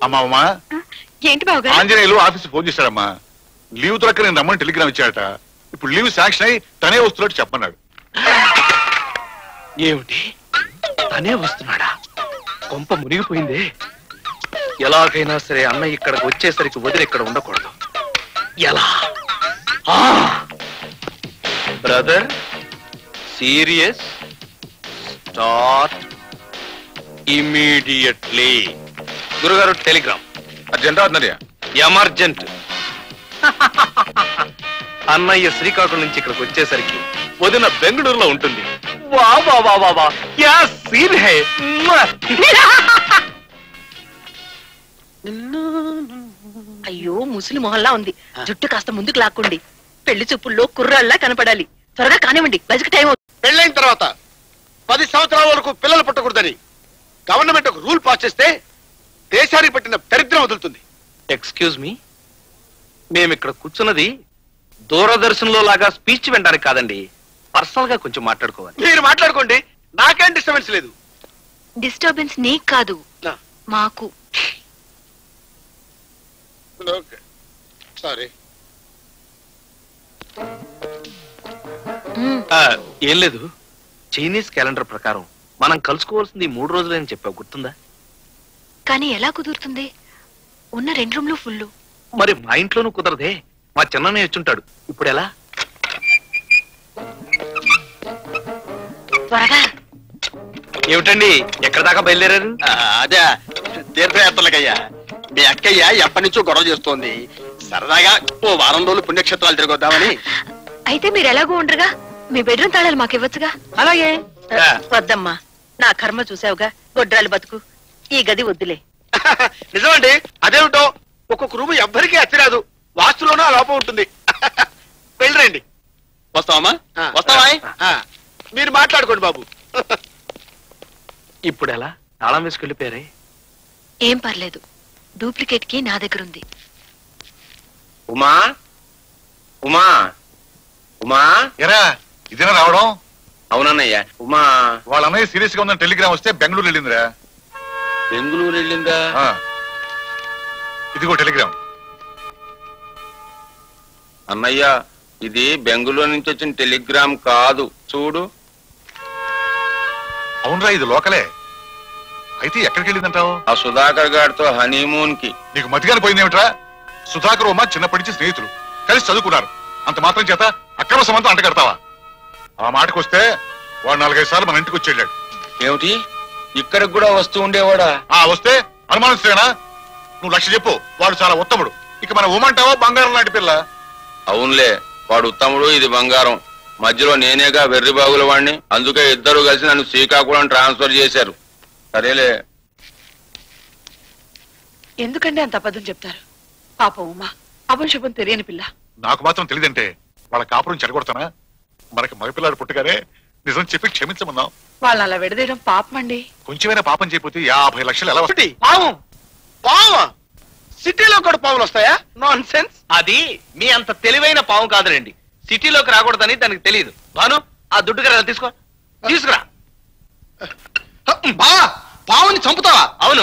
అమ్మా అమ్మా ఏంటి బావగారు? ఆంజనేయులు ఆఫీస్ ఫోన్ చేశాడమ్మా. లీవ్ దొరక్క నేను రమ్మని టెలిగ్రామ్ ఇచ్చాడట. ఇప్పుడు లీవ్ శాంక్షన్ అయి తనే వస్తున్నట్టు చెప్పన్నాడు. ఏమిటి తనే వస్తున్నాడా? కొంప మునిగిపోయిందే. ఎలాగైనా సరే అన్నయ్య ఇక్కడికి వచ్చేసరికి వదిలి ఇక్కడ ఉండకూడదు. ఎలా? Brother serious start immediately. గురుగారు టెలిగ్రామ్. అర్జెంట్ అవుతుందయ్యా. ఎమర్జెంట్. అన్నయ్య శ్రీకాకుళం నుంచి ఇక్కడికి వచ్చేసరికి వదిన బెంగళూరులో ఉంటుంది. వా వా వా వా వా క్యా సీన్ హై. అయ్యో ముసలి మొహల్లా ఉంది. జుట్టు కాస్త ముందుకు లాక్కోండి. పెళ్లి చూపుల్లో కుర్రాళ్ళ కనపడాలి. త్వరగా కానివ్వండి, బస్కి టైం అవుతుంది. పెళ్ళైన తర్వాత 10 సంవత్సరాల వరకు పిల్లలు పుట్టకూడదని గవర్నమెంట్ ఒక రూల్ పాస్ చేస్తే దేశానికి పట్టిన దరిద్రం వదులుతుంది. ఎక్స్క్యూజ్ మీ, మేము ఇక్కడ కూర్చున్నది దూరదర్శన్ లో లాగా స్పీచ్ వినడానికి కాదండి. పర్సనల్ గా కొంచెం మాట్లాడుకోవాలి. మీరు మాట్లాడుకోండి, నాకేం డిస్టర్బెన్స్ లేదు. డిస్టర్బెన్స్ నీకు కాదు, మాకు. సారీ. ఏం లేదు, చైనీస్ క్యాలెండర్ ప్రకారం మనం కలుసుకోవాల్సింది 3 రోజులని చెప్పావు, గుర్తుందా? కానీ ఎలా కుదురుతుంది? ఉన్న 2 రూమ్లు ఫుల్. మరి మా ఇంట్లోనూ కుదరదే. మా చిన్ననే వచ్చుంటాడు. ఇప్పుడు ఎలా? త్వరగా. ఏమిటండి, ఎక్కడ దాకా బయలుదేరారు? అదే తీర్థయాత్రలకయ్యా. మీ అక్కయ్య ఎప్పటి నుంచో గొడవ చేస్తోంది. సరదాగా ఓ వారం రోజులు పుణ్యక్షేత్రాలు తిరగొద్దామని. అయితే మీరు ఎలాగో ఉండరుగా, మీ బెడ్రూమ్ తాళాలు మాకు ఇవ్వచ్చుగా. అలాగే. వద్దమ్మా, నా కర్మ చూసావుగా, గొడ్రాలు బతుకు. ఈ గది వద్దులే. నిజమండి, అదేమిటో ఒక్కొక్క రూము ఎవ్వరికీ అచ్చిరాదు. వాస్తులోనూ ఆ లోపం ఉంటుంది. వెళ్ళరండి. వస్తావమ్మా? వస్తావా? మీరు మాట్లాడుకోండి బాబు. ఇప్పుడు ఎలా? తాళం వేసుకెళ్ళిపోయారే. ఏం పర్లేదు, డూప్లికేట్ కి నా దగ్గర ఉంది. ఉమా ఉమా ఉమా. ఎరా ఇదేనా రావడం? అవునన్నయ్య. ఉమా వాళ్ళ అన్నయ్య సీరియస్ గా ఉందని టెలిగ్రామ్ వస్తే బెంగళూరు వెళ్ళిందిరా. బెంగళూరు వెళ్ళిందా? ఇదిగో టెలిగ్రామ్. అన్నయ్య, ఇది బెంగళూరు నుంచి వచ్చిన టెలిగ్రామ్ కాదు, చూడు. అవునరా, ఇది లోకలే. అయితే ఎక్కడికి వెళ్ళిందంటావు? ఆ సుధాకర్ గారితో హనీమూన్ కి. నీకు మతిగాని పోయిందేమిట్రా? సుధాకర్ ఉమ్మ చిన్నప్పటి నుంచి స్నేహితులు, కలిసి చదువుకున్నారు. అంత మాత్రం చేత అక్రమ సంబంధం అంటగడతావా? ఆ మాటకొస్తే వాడు 4-5 సార్లు మన ఇంటికి వచ్చి వెళ్ళాడు. ఏమిటి, ఇక్కడికి కూడా వస్తూ ఉండేవాడా? వస్తే అనుమానిస్తేనా? నువ్వు లక్ష్య చెప్పు, వాడు చాలా ఉత్తముడు. ఇక మన ఉమ్మంటావా బంగారం లాంటి పిల్ల. అవునులే, వాడు ఉత్తముడు, ఇది బంగారం. మధ్యలో నేనేగా వెర్రి బాగుల వాడిని. అందుకే ఇద్దరు కలిసి నన్ను శ్రీకాకుళం ట్రాన్స్ఫర్ చేశారు. సరేలే. ఎందుకంటే అంత అబద్ధం చెప్తారు? పాపం ఉమా, అపశుభం తెలియని పిల్ల. నాకు మాత్రం తెలియదంటే వాళ్ళ కాపురం చెడగొడతానా? మనకి మగపిల్లాడు పుట్టగానే నిజం చెప్పి క్షమించమన్నాం. వాళ్ళని అలా విడదీయడం పాపమండి. కొంచెమైనా పాపం చేయకపోతే 50 లక్షలు ఎలా వస్తాయి? పావం పావా? సిటీలో కూడా పావులు వస్తాయా? Non sense. అది మీ అంత తెలివైన పాము కాదులేండి. సిటీలోకి రాకూడదని దానికి తెలియదు. భాను, ఆ దుడ్డు కదా తీసుకురా. బా, పావుని చంపుతావా? అవును.